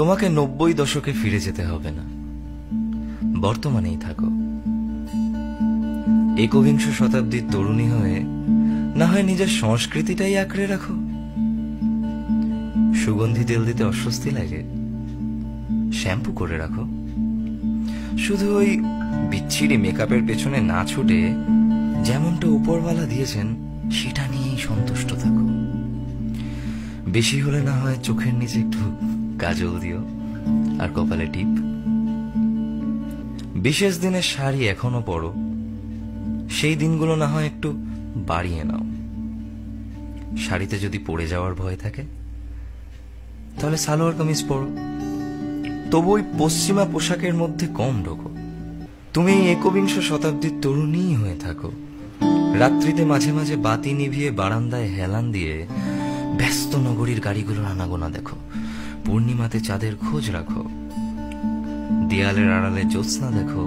তোমাকে 90 দশকে ফিরে যেতে হবে না, বর্তমানেই থাকো। একবিংশ শতাব্দীর তরুণী হয়ে না হয় নিজের সংস্কৃতিটাই আঁকড়ে রাখো। সুগন্ধি তেল দিতে অস্বস্তি লাগে, শ্যাম্পু করে রাখো। শুধু ওই বিচ্ছিরি মেকআপের পেছনে না ছুটে যেমনটা উপরওয়ালা দিয়েছেন সেটা নিয়েই সন্তুষ্ট থাকো। বেশি হলে না হয় চোখের নিচে একটু কাজল দিও আর কপালে টিপ। বিশেষ দিনের শাড়ি এখনো পরো, সেই দিনগুলো না হয় একটু বাড়িয়ে নাও। শাড়িতে যদি পড়ে যাওয়ার ভয় থাকে তাহলে সালোয়ার কামিজ পরো, তবু ওই পশ্চিমা পোশাকের মধ্যে কম ঢোকো। তুমি এই একবিংশ শতাব্দীর তরুণী হয়ে থাকো। রাত্রিতে মাঝে মাঝে বাতি নিভিয়ে বারান্দায় হেলান দিয়ে ব্যস্ত নগরীর গাড়িগুলোর আনাগোনা দেখো। পূর্ণিমাতে চাঁদের খোঁজ রাখো, দেয়ালের আড়ালে জ্যোৎস্না দেখো।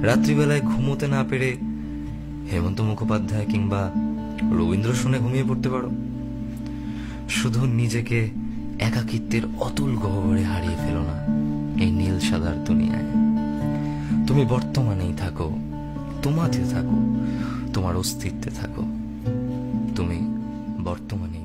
রাত্রিবেলায় ঘুমোতে না পেরে হেমন্ত মুখোপাধ্যায় কিংবা রবীন্দ্র শুনে ঘুমিয়ে পড়তে পারো। শুধু নিজেকে একাকিত্বের অতুল গহ্বরে হারিয়ে ফেলো না এই নীল সাদার দুনিয়ায়। তুমি বর্তমানেই থাকো, তোমাতে থাকো, তোমার অস্তিত্বে থাকো। তুমি বর্তমানে